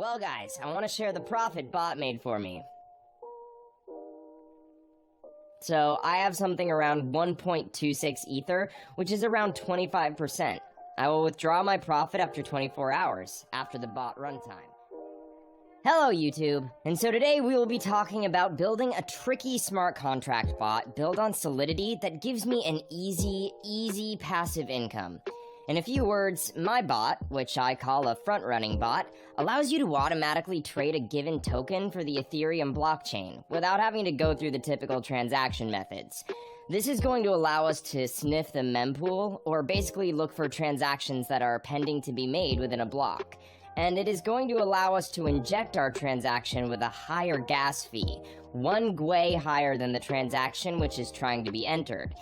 Well guys, I want to share the profit bot made for me. So I have something around 1.26 Ether, which is around 25%. I will withdraw my profit after 24 hours, after the bot runtime. Hello YouTube, and so today we will be talking about building a tricky smart contract bot built on Solidity that gives me an easy passive income. In a few words, my bot, which I call a front-running bot, allows you to automatically trade a given token for the Ethereum blockchain without having to go through the typical transaction methods. This is going to allow us to sniff the mempool, or basically look for transactions that are pending to be made within a block. And it is going to allow us to inject our transaction with a higher gas fee, 1 gwei higher than the transaction which is trying to be entered.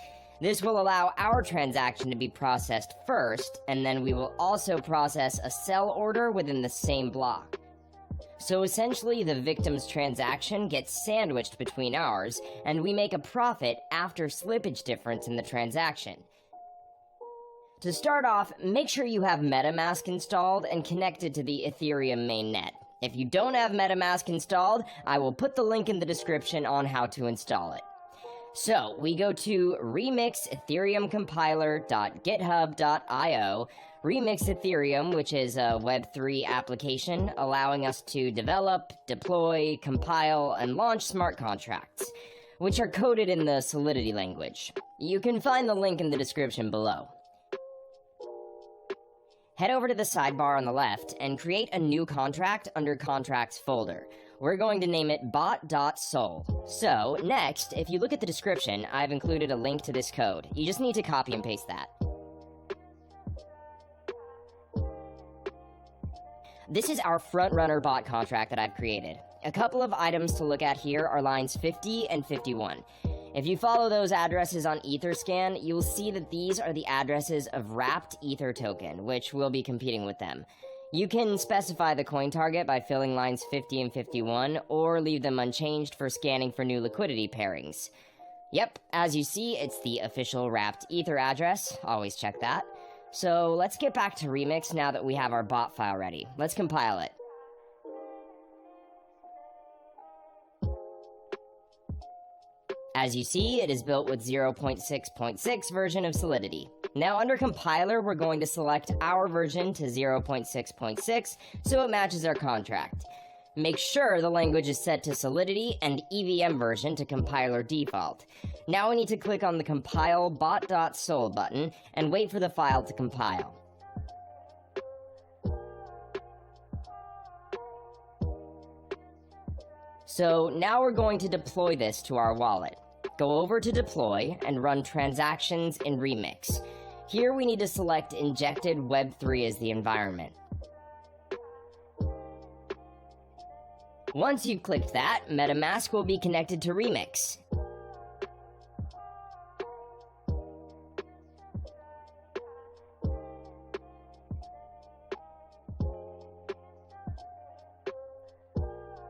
This will allow our transaction to be processed first, and then we will also process a sell order within the same block. So essentially, the victim's transaction gets sandwiched between ours, and we make a profit after slippage difference in the transaction. To start off, make sure you have MetaMask installed and connected to the Ethereum mainnet. If you don't have MetaMask installed, I will put the link in the description on how to install it. So, we go to remix Ethereum Compiler.github.io, Remix Ethereum, which is a Web3 application allowing us to develop, deploy, compile, and launch smart contracts, which are coded in the Solidity language. You can find the link in the description below. Head over to the sidebar on the left and create a new contract under Contracts folder. We're going to name it bot.sol. So, next, if you look at the description, I've included a link to this code. You just need to copy and paste that. This is our front-runner bot contract that I've created. A couple of items to look at here are lines 50 and 51. If you follow those addresses on Etherscan, you will see that these are the addresses of wrapped Ether token, which will be competing with them. You can specify the coin target by filling lines 50 and 51, or leave them unchanged for scanning for new liquidity pairings. Yep, as you see, it's the official wrapped Ether address. Always check that. So let's get back to Remix now that we have our bot file ready. Let's compile it. As you see, it is built with 0.6.6 version of Solidity. Now under Compiler, we're going to select our version to 0.6.6 so it matches our contract. Make sure the language is set to Solidity and EVM version to Compiler default. Now we need to click on the Compile bot.sol button and wait for the file to compile. So now we're going to deploy this to our wallet. Go over to Deploy and run Transactions in Remix. Here we need to select Injected Web3 as the environment. Once you've clicked that, MetaMask will be connected to Remix.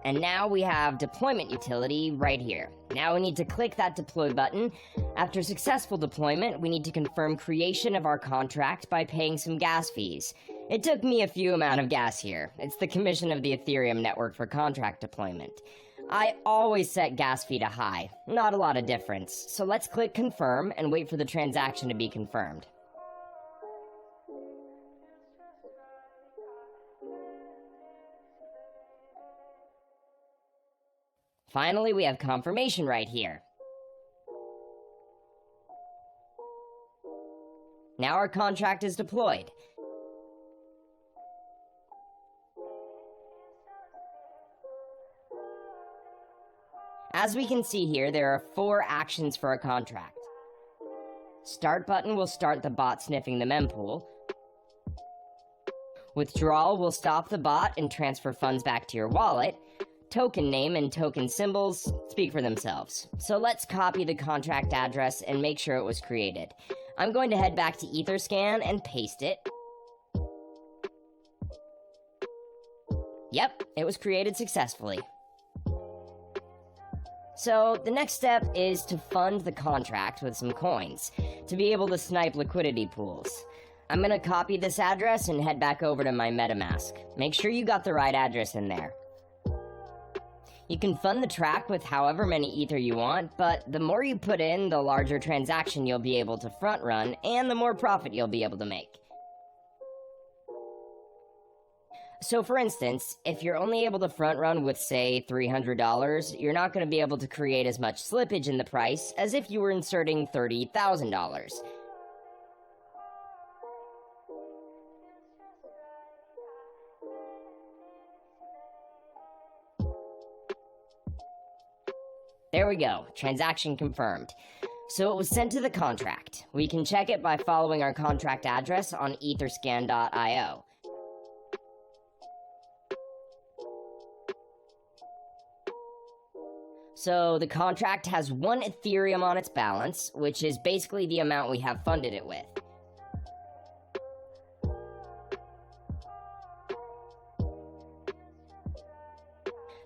And now we have deployment utility right here. Now we need to click that deploy button. After successful deployment, we need to confirm creation of our contract by paying some gas fees. It took me a few amount of gas here. It's the commission of the Ethereum network for contract deployment. I always set gas fee to high, not a lot of difference. So let's click confirm and wait for the transaction to be confirmed. Finally, we have confirmation right here. Now our contract is deployed. As we can see here, there are 4 actions for a contract. Start button will start the bot sniffing the mempool. Withdrawal will stop the bot and transfer funds back to your wallet. Token name and token symbols speak for themselves. So let's copy the contract address and make sure it was created. I'm going to head back to Etherscan and paste it. Yep, it was created successfully. So the next step is to fund the contract with some coins to be able to snipe liquidity pools. I'm gonna copy this address and head back over to my MetaMask. Make sure you got the right address in there. You can fund the track with however many Ether you want, but the more you put in, the larger transaction you'll be able to front run, and the more profit you'll be able to make. So for instance, if you're only able to front run with, say, $300, you're not going to be able to create as much slippage in the price as if you were inserting $30,000. There we go, transaction confirmed. So it was sent to the contract. We can check it by following our contract address on etherscan.io. So the contract has 1 Ethereum on its balance, which is basically the amount we have funded it with.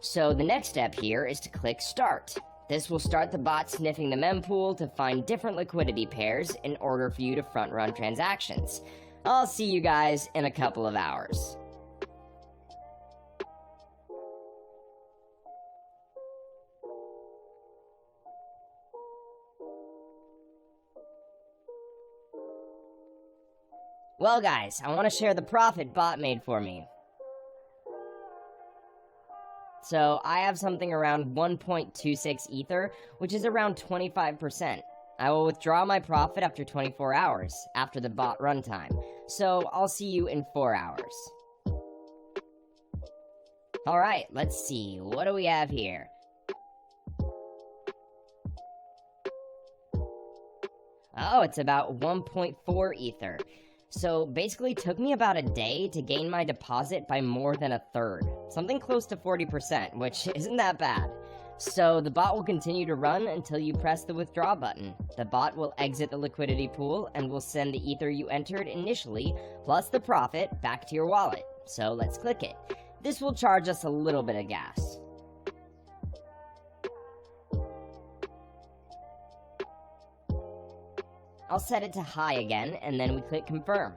So the next step here is to click Start. This will start the bot sniffing the mempool to find different liquidity pairs in order for you to front run transactions. I'll see you guys in a couple of hours. Well guys, I want to share the profit bot made for me. So I have something around 1.26 Ether, which is around 25%. I will withdraw my profit after 24 hours, after the bot runtime. So I'll see you in 4 hours. Alright, let's see, what do we have here? Oh, it's about 1.4 Ether. So basically took me about a day to gain my deposit by more than a third. Something close to 40%, which isn't that bad. So the bot will continue to run until you press the withdraw button. The bot will exit the liquidity pool and will send the Ether you entered initially, plus the profit, back to your wallet. So let's click it. This will charge us a little bit of gas. I'll set it to high again, and then we click confirm.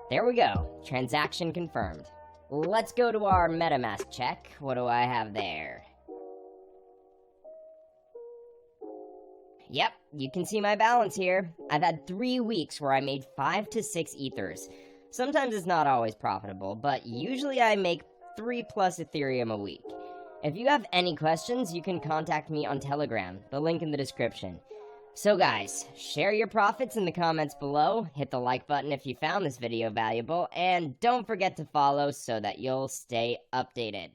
There we go, transaction confirmed. Let's go to our MetaMask check. What do I have there? Yep, you can see my balance here. I've had 3 weeks where I made 5 to 6 Ethers. Sometimes it's not always profitable, but usually I make 3+ Ethereum a week. If you have any questions, you can contact me on Telegram, the link in the description. So guys, share your profits in the comments below, hit the like button if you found this video valuable, and don't forget to follow so that you'll stay updated.